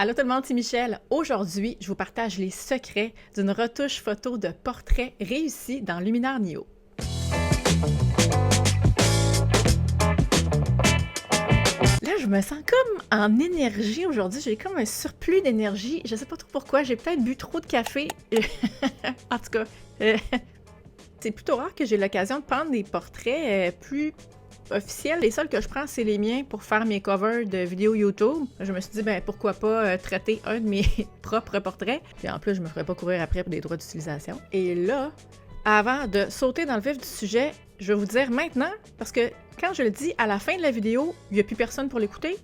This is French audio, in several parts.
Allô tout le monde, c'est Michel. Aujourd'hui, je vous partage les secrets d'une retouche photo de portrait réussi dans Luminar Neo. Là, je me sens comme en énergie aujourd'hui. J'ai comme un surplus d'énergie. Je sais pas trop pourquoi. J'ai peut-être bu trop de café. En tout cas, c'est plutôt rare que j'ai l'occasion de prendre des portraits plus officiels. Les seuls que je prends, c'est les miens pour faire mes covers de vidéos YouTube. Je me suis dit, ben pourquoi pas traiter un de mes propres portraits. Puis en plus, je me ferais pas courir après pour des droits d'utilisation. Et là, avant de sauter dans le vif du sujet, je vais vous dire maintenant, parce que quand je le dis à la fin de la vidéo, il n'y a plus personne pour l'écouter.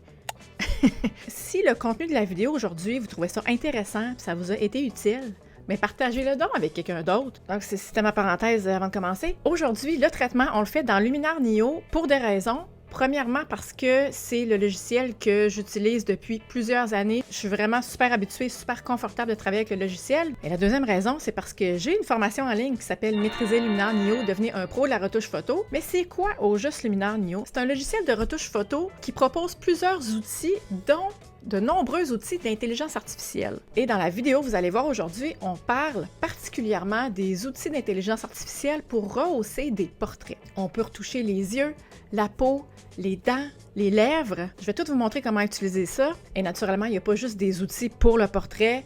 Si le contenu de la vidéo aujourd'hui, vous trouvez ça intéressant, ça vous a été utile, mais partagez-le donc avec quelqu'un d'autre. Donc, c'était ma parenthèse avant de commencer. Aujourd'hui, le traitement, on le fait dans Luminar Neo pour des raisons. Premièrement, parce que c'est le logiciel que j'utilise depuis plusieurs années. Je suis vraiment super habituée, super confortable de travailler avec le logiciel. Et la deuxième raison, c'est parce que j'ai une formation en ligne qui s'appelle Maîtriser Luminar Neo, devenir un pro de la retouche photo. Mais c'est quoi au juste Luminar Neo? C'est un logiciel de retouche photo qui propose plusieurs outils, dont de nombreux outils d'intelligence artificielle. Et dans la vidéo, vous allez voir aujourd'hui, on parle particulièrement des outils d'intelligence artificielle pour rehausser des portraits. On peut retoucher les yeux, la peau, les dents, les lèvres. Je vais tout vous montrer comment utiliser ça. Et naturellement, il n'y a pas juste des outils pour le portrait.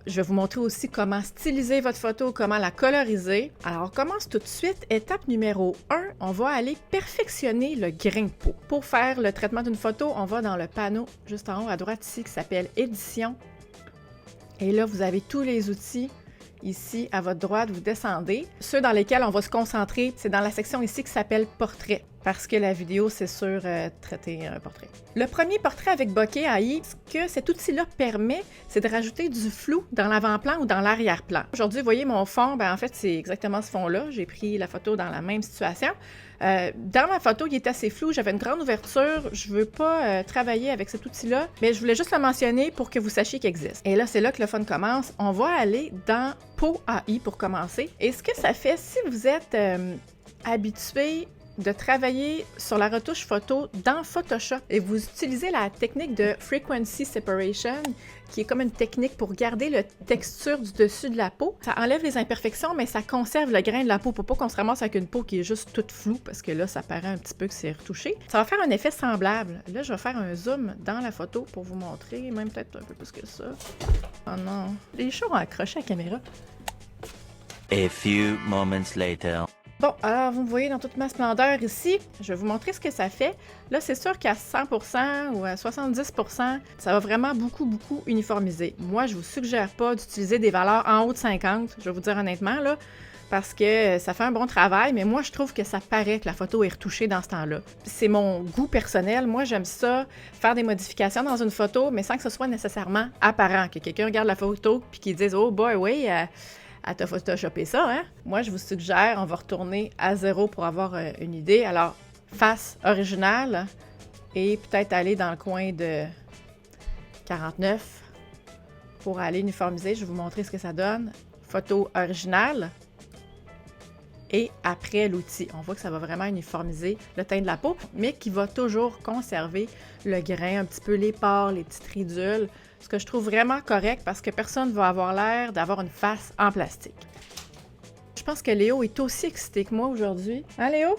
Je vais vous montrer aussi comment styliser votre photo, comment la coloriser. Alors, on commence tout de suite. Étape numéro 1, on va aller perfectionner le grain de peau. Pour faire le traitement d'une photo, on va dans le panneau juste en haut à droite ici qui s'appelle Édition. Et là, vous avez tous les outils. Ici, à votre droite, vous descendez. Ceux dans lesquels on va se concentrer, c'est dans la section ici qui s'appelle Portrait, parce que la vidéo, c'est sur traiter un portrait. Le premier portrait avec Bokeh AI, ce que cet outil-là permet, c'est de rajouter du flou dans l'avant-plan ou dans l'arrière-plan. Aujourd'hui, vous voyez mon fond, en fait, c'est exactement ce fond-là. J'ai pris la photo dans la même situation. Dans ma photo, il est assez flou, j'avais une grande ouverture, je ne veux pas travailler avec cet outil-là, mais je voulais juste le mentionner pour que vous sachiez qu'il existe. Et là, c'est là que le fun commence. On va aller dans Pau AI pour commencer. Et ce que ça fait, si vous êtes habitué de travailler sur la retouche photo dans Photoshop et vous utilisez la technique de Frequency Separation, qui est comme une technique pour garder la texture du dessus de la peau. Ça enlève les imperfections, mais ça conserve le grain de la peau pour pas qu'on se ramasse avec une peau qui est juste toute floue, parce que là, ça paraît un petit peu que c'est retouché. Ça va faire un effet semblable. Là, je vais faire un zoom dans la photo pour vous montrer, même peut-être un peu plus que ça. Oh non, les chats ont accroché à la caméra. A few moments later. Bon, alors vous me voyez dans toute ma splendeur ici. Je vais vous montrer ce que ça fait. Là, c'est sûr qu'à 100% ou à 70%, ça va vraiment beaucoup uniformiser. Moi, je vous suggère pas d'utiliser des valeurs en haut de 50, je vais vous dire honnêtement, là, parce que ça fait un bon travail, mais moi, je trouve que ça paraît que la photo est retouchée dans ce temps-là. C'est mon goût personnel. Moi, j'aime ça, faire des modifications dans une photo, mais sans que ce soit nécessairement apparent, que quelqu'un regarde la photo puis qu'il dise « Oh boy, oui, à te photoshopper ça, hein? » Moi, je vous suggère, on va retourner à 0 pour avoir une idée. Alors, face originale et peut-être aller dans le coin de 49 pour aller uniformiser. Je vais vous montrer ce que ça donne. Photo originale. Et après l'outil, on voit que ça va vraiment uniformiser le teint de la peau, mais qui va toujours conserver le grain, un petit peu les pores, les petites ridules, ce que je trouve vraiment correct parce que personne ne va avoir l'air d'avoir une face en plastique. Je pense que Léo est aussi excité que moi aujourd'hui. Hein, Léo?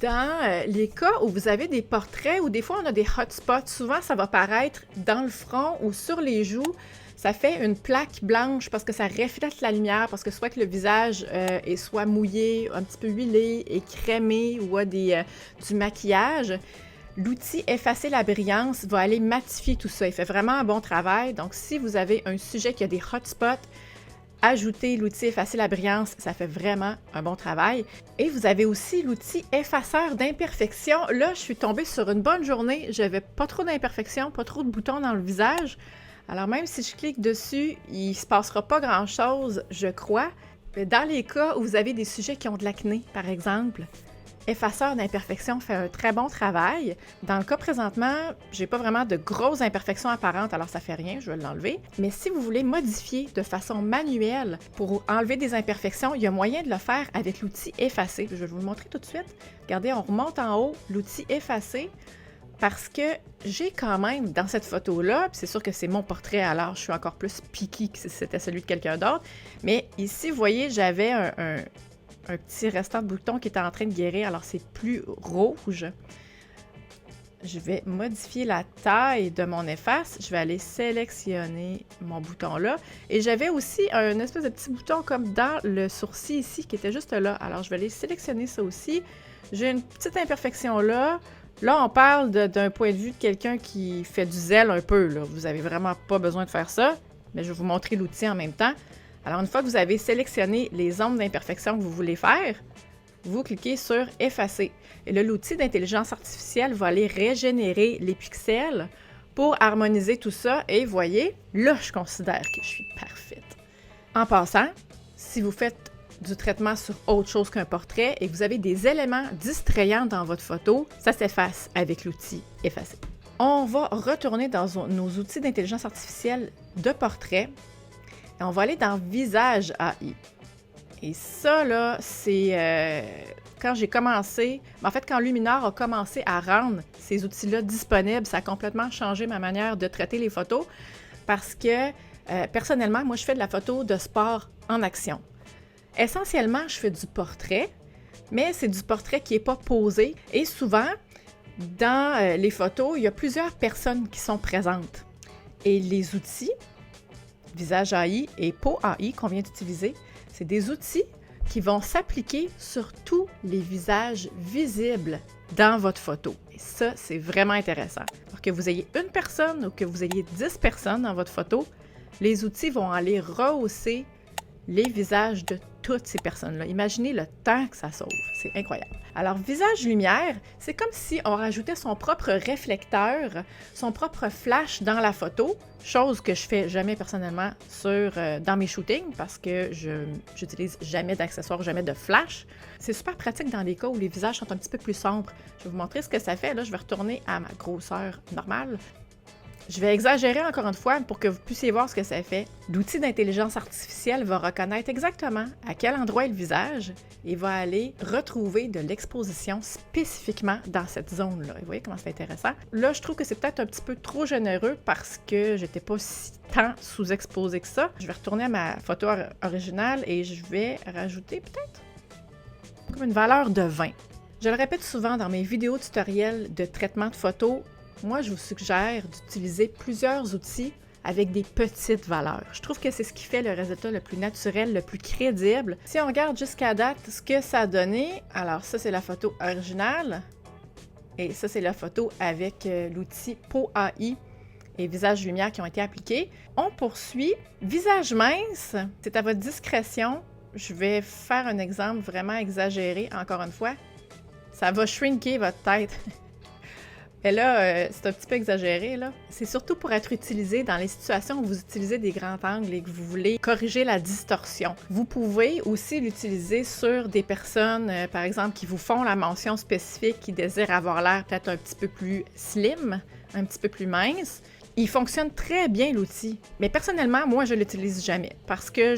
Dans les cas où vous avez des portraits ou des fois on a des hotspots, souvent ça va paraître dans le front ou sur les joues. Ça fait une plaque blanche parce que ça reflète la lumière, parce que soit que le visage est soit mouillé, un petit peu huilé, écrémé ou a du maquillage. L'outil Effacer la brillance va aller matifier tout ça. Il fait vraiment un bon travail. Donc, si vous avez un sujet qui a des hotspots, ajoutez l'outil Effacer la brillance, ça fait vraiment un bon travail. Et vous avez aussi l'outil Effaceur d'imperfections. Là, je suis tombée sur une bonne journée. J'avais pas trop d'imperfections, pas trop de boutons dans le visage. Alors, même si je clique dessus, il ne se passera pas grand-chose, je crois. Mais dans les cas où vous avez des sujets qui ont de l'acné, par exemple, Effaceur d'imperfections fait un très bon travail. Dans le cas présentement, j'ai pas vraiment de grosses imperfections apparentes, alors ça fait rien, je vais l'enlever. Mais si vous voulez modifier de façon manuelle pour enlever des imperfections, il y a moyen de le faire avec l'outil Effacer. Je vais vous le montrer tout de suite. Regardez, on remonte en haut, l'outil Effacer. parce que j'ai quand même, dans cette photo-là, puis c'est sûr que c'est mon portrait, alors je suis encore plus piquée que si c'était celui de quelqu'un d'autre, mais ici, vous voyez, j'avais un petit restant de bouton qui était en train de guérir, alors c'est plus rouge. Je vais modifier la taille de mon efface. Je vais aller sélectionner mon bouton là. Et j'avais aussi un espèce de petit bouton comme dans le sourcil ici qui était juste là. Alors, je vais aller sélectionner ça aussi. J'ai une petite imperfection là. Là, on parle d'un point de vue de quelqu'un qui fait du zèle un peu, là. Vous n'avez vraiment pas besoin de faire ça, mais je vais vous montrer l'outil en même temps. Alors, une fois que vous avez sélectionné les ombres d'imperfection que vous voulez faire, vous cliquez sur « Effacer ». Et là, l'outil d'intelligence artificielle va aller régénérer les pixels pour harmoniser tout ça. Et voyez, là, je considère que je suis parfaite. En passant, si vous faites du traitement sur autre chose qu'un portrait et que vous avez des éléments distrayants dans votre photo, ça s'efface avec l'outil « Effacer ». On va retourner dans nos outils d'intelligence artificielle de portrait et on va aller dans « Visage AI ». Et ça, là, c'est quand j'ai commencé, en fait, quand Luminar a commencé à rendre ces outils-là disponibles, ça a complètement changé ma manière de traiter les photos parce que, personnellement, moi, je fais de la photo de sport en action. Essentiellement, je fais du portrait, mais c'est du portrait qui n'est pas posé. Et souvent, dans les photos, il y a plusieurs personnes qui sont présentes. Et les outils, Visage AI et Peau AI qu'on vient d'utiliser, c'est des outils qui vont s'appliquer sur tous les visages visibles dans votre photo. Et ça, c'est vraiment intéressant. Alors que vous ayez une personne ou que vous ayez 10 personnes dans votre photo, les outils vont aller rehausser les visages de toutes ces personnes-là. Imaginez le temps que ça sauve. C'est incroyable. Alors, visage lumière, c'est comme si on rajoutait son propre réflecteur, son propre flash dans la photo, chose que je fais jamais personnellement dans mes shootings parce que je n'utilise jamais d'accessoires, jamais de flash. C'est super pratique dans les cas où les visages sont un petit peu plus sombres. Je vais vous montrer ce que ça fait. Là, je vais retourner à ma grosseur normale. Je vais exagérer encore une fois pour que vous puissiez voir ce que ça fait. L'outil d'intelligence artificielle va reconnaître exactement à quel endroit est le visage et va aller retrouver de l'exposition spécifiquement dans cette zone-là. Et vous voyez comment c'est intéressant? Là, je trouve que c'est peut-être un petit peu trop généreux parce que j'étais pas si tant sous-exposée que ça. Je vais retourner à ma photo originale et je vais rajouter peut-être comme une valeur de 20. Je le répète souvent dans mes vidéos tutoriels de traitement de photos. Moi, je vous suggère d'utiliser plusieurs outils avec des petites valeurs. Je trouve que c'est ce qui fait le résultat le plus naturel, le plus crédible. Si on regarde jusqu'à date ce que ça a donné, alors ça, c'est la photo originale et ça, c'est la photo avec l'outil Peau AI et Visage Lumière qui ont été appliqués. On poursuit. Visage mince, c'est à votre discrétion. Je vais faire un exemple vraiment exagéré, encore une fois. Ça va shrinker votre tête. Et là, c'est un petit peu exagéré, là. C'est surtout pour être utilisé dans les situations où vous utilisez des grands angles et que vous voulez corriger la distorsion. Vous pouvez aussi l'utiliser sur des personnes, par exemple, qui vous font la mention spécifique, qui désirent avoir l'air peut-être un petit peu plus slim, un petit peu plus mince. Il fonctionne très bien, l'outil. Mais personnellement, moi, je ne l'utilise jamais parce que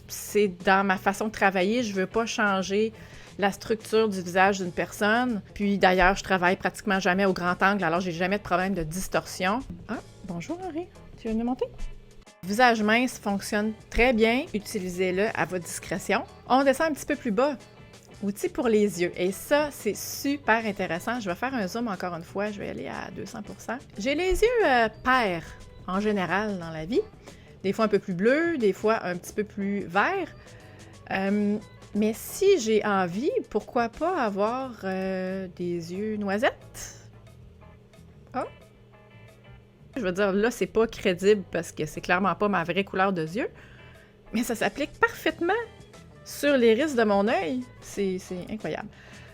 c'est dans ma façon de travailler, je ne veux pas changer la structure du visage d'une personne. Puis d'ailleurs, je travaille pratiquement jamais au grand angle, alors j'ai jamais de problème de distorsion. Ah, bonjour Henri, tu viens de monter? Visage mince fonctionne très bien, utilisez-le à votre discrétion. On descend un petit peu plus bas. Outil pour les yeux. Et ça, c'est super intéressant. Je vais faire un zoom encore une fois, je vais aller à 200%. J'ai les yeux pairs en général dans la vie. Des fois un peu plus bleus, des fois un petit peu plus verts. Mais si j'ai envie, pourquoi pas avoir des yeux noisettes? Oh! Je veux dire, là, c'est pas crédible parce que c'est clairement pas ma vraie couleur de yeux. Mais ça s'applique parfaitement sur l'iris de mon œil. C'est incroyable.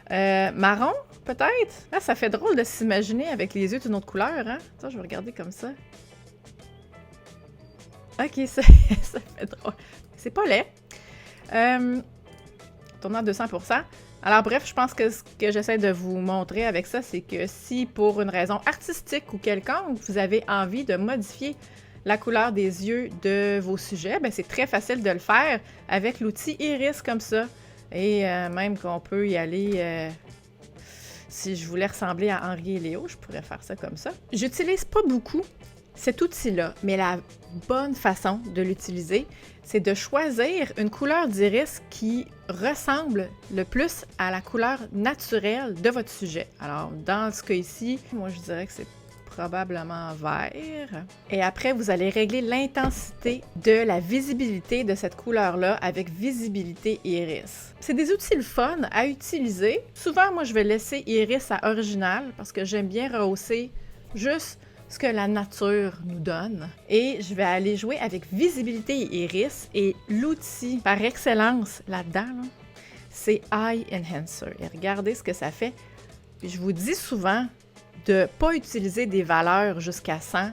Marron, peut-être? Ah, ça fait drôle de s'imaginer avec les yeux d'une autre couleur, hein? Ça, je vais regarder comme ça. Ok, ça fait drôle. C'est pas laid. Tournant à 200%. Alors bref, je pense que ce que j'essaie de vous montrer avec ça, c'est que si pour une raison artistique ou quelconque, vous avez envie de modifier la couleur des yeux de vos sujets, ben c'est très facile de le faire avec l'outil Iris comme ça. Et même qu'on peut y aller Si je voulais ressembler à Henri et Léo, je pourrais faire ça comme ça. J'utilise pas beaucoup cet outil-là, mais la bonne façon de l'utiliser, c'est de choisir une couleur d'iris qui ressemble le plus à la couleur naturelle de votre sujet. Alors, dans ce cas ici, moi je dirais que c'est probablement vert. Et après, vous allez régler l'intensité de la visibilité de cette couleur-là avec visibilité iris. C'est des outils le fun à utiliser. Souvent, moi, je vais laisser iris à original parce que j'aime bien rehausser juste ce que la nature nous donne. Et je vais aller jouer avec visibilité et iris. Et l'outil par excellence là-dedans, c'est Eye Enhancer. Et regardez ce que ça fait. Puis je vous dis souvent de ne pas utiliser des valeurs jusqu'à 100.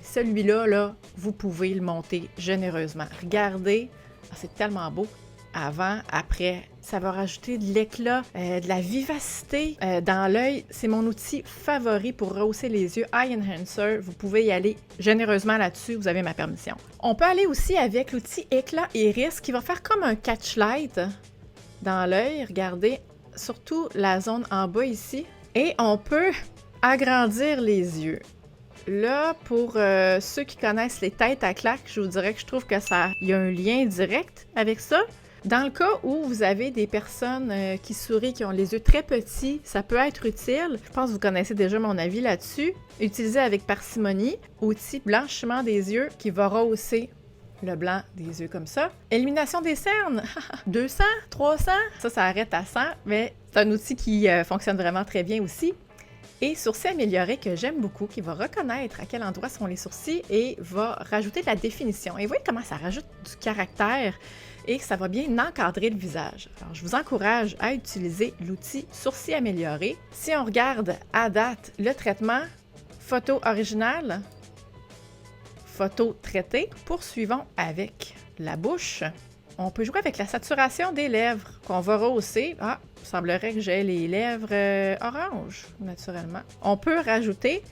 Celui-là, là, vous pouvez le monter généreusement. Regardez, c'est tellement beau. Avant, après, ça va rajouter de l'éclat, de la vivacité dans l'œil. C'est mon outil favori pour rehausser les yeux. Eye Enhancer, vous pouvez y aller généreusement là-dessus, vous avez ma permission. On peut aller aussi avec l'outil Éclat Iris qui va faire comme un catch-light dans l'œil. Regardez, surtout la zone en bas ici. Et on peut agrandir les yeux. Là, pour ceux qui connaissent les têtes à claques, je vous dirais que je trouve que il y a un lien direct avec ça. Dans le cas où vous avez des personnes qui sourient, qui ont les yeux très petits, ça peut être utile. Je pense que vous connaissez déjà mon avis là-dessus. Utilisez avec parcimonie. Outil blanchiment des yeux qui va rehausser le blanc des yeux comme ça. Élimination des cernes, 200, 300, ça arrête à 100, mais c'est un outil qui fonctionne vraiment très bien aussi. Et sourcils améliorés que j'aime beaucoup, qui va reconnaître à quel endroit sont les sourcils et va rajouter de la définition. Et vous voyez comment ça rajoute du caractère et que ça va bien encadrer le visage. Alors, je vous encourage à utiliser l'outil Sourcils améliorés. Si on regarde à date le traitement, photo originale, photo traitée, poursuivons avec la bouche. On peut jouer avec la saturation des lèvres qu'on va rehausser. Ah, il semblerait que j'ai les lèvres orange, naturellement. On peut rajouter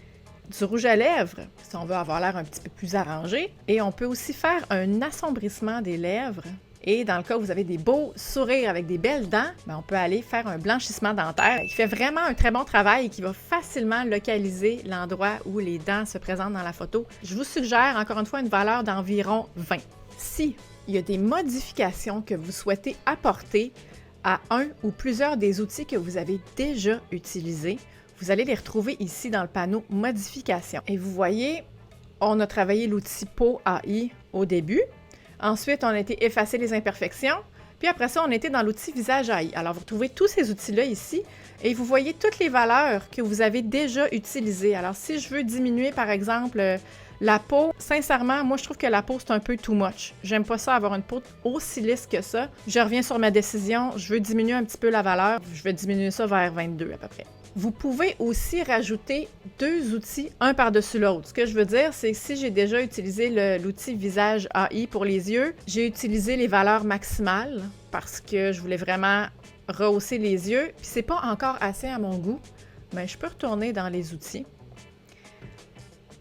du rouge à lèvres, si on veut avoir l'air un petit peu plus arrangé. Et on peut aussi faire un assombrissement des lèvres. Et dans le cas où vous avez des beaux sourires avec des belles dents, on peut aller faire un blanchissement dentaire qui fait vraiment un très bon travail et qui va facilement localiser l'endroit où les dents se présentent dans la photo. Je vous suggère encore une fois une valeur d'environ 20. Si il y a des modifications que vous souhaitez apporter à un ou plusieurs des outils que vous avez déjà utilisés, vous allez les retrouver ici dans le panneau Modifications. Et vous voyez, on a travaillé l'outil Peau AI au début. Ensuite, on a été effacer les imperfections. Puis après ça, on était dans l'outil Visage AI. Alors, vous retrouvez tous ces outils-là ici et vous voyez toutes les valeurs que vous avez déjà utilisées. Alors, si je veux diminuer, par exemple, la peau, sincèrement, moi, je trouve que la peau, c'est un peu too much. J'aime pas ça, avoir une peau aussi lisse que ça. Je reviens sur ma décision. Je veux diminuer un petit peu la valeur. Je vais diminuer ça vers 22 à peu près. Vous pouvez aussi rajouter deux outils, un par-dessus l'autre. Ce que je veux dire, c'est que si j'ai déjà utilisé l'outil Visage AI pour les yeux, j'ai utilisé les valeurs maximales parce que je voulais vraiment rehausser les yeux. Puis c'est pas encore assez à mon goût, mais je peux retourner dans les outils.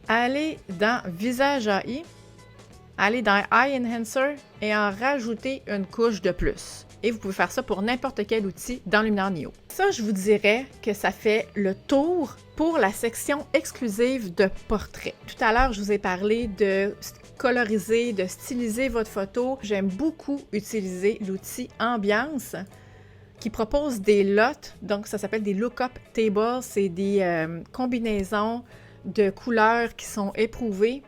Aller dans Visage AI, aller dans Eye Enhancer et en rajouter une couche de plus. Et vous pouvez faire ça pour n'importe quel outil dans Luminar Neo. Ça, je vous dirais que ça fait le tour pour la section exclusive de portrait. Tout à l'heure, je vous ai parlé de coloriser, de styliser votre photo. J'aime beaucoup utiliser l'outil Ambiance qui propose des lots. Donc, ça s'appelle des Lookup Tables. C'est des combinaisons de couleurs qui sont éprouvées.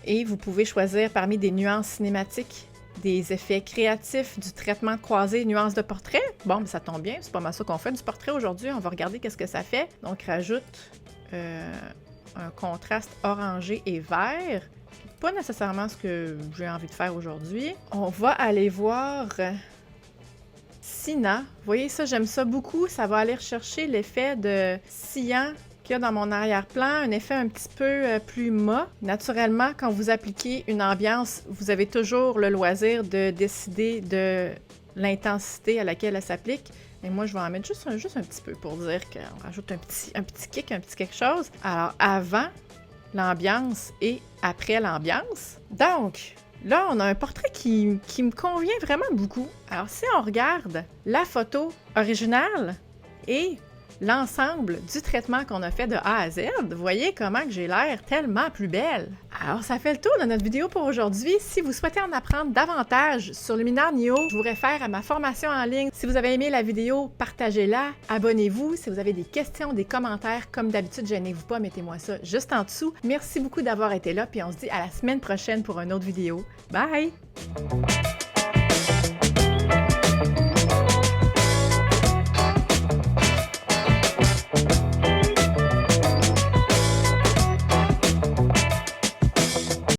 Et vous pouvez choisir parmi des nuances cinématiques, des effets créatifs, du traitement de croisée, nuances de portrait. Bon, ça tombe bien, c'est pas mal ça qu'on fait du portrait aujourd'hui. On va regarder qu'est-ce que ça fait. Donc, rajoute un contraste orangé et vert. Pas nécessairement ce que j'ai envie de faire aujourd'hui. On va aller voir Sina. Vous voyez ça, j'aime ça beaucoup. Ça va aller rechercher l'effet de cyan qu'il y a dans mon arrière-plan, un effet un petit peu plus mat. Naturellement, quand vous appliquez une ambiance, vous avez toujours le loisir de décider de l'intensité à laquelle elle s'applique. Et moi, je vais en mettre juste un petit peu pour dire qu'on rajoute un petit kick, un petit quelque chose. Alors, avant l'ambiance et après l'ambiance. Donc, là, on a un portrait qui me convient vraiment beaucoup. Alors, si on regarde la photo originale et l'ensemble du traitement qu'on a fait de A à Z. Vous voyez comment que j'ai l'air tellement plus belle. Alors, ça fait le tour de notre vidéo pour aujourd'hui. Si vous souhaitez en apprendre davantage sur Luminar Neo, je vous réfère à ma formation en ligne. Si vous avez aimé la vidéo, partagez-la, abonnez-vous. Si vous avez des questions, des commentaires, comme d'habitude, gênez-vous pas, mettez-moi ça juste en dessous. Merci beaucoup d'avoir été là, puis on se dit à la semaine prochaine pour une autre vidéo. Bye!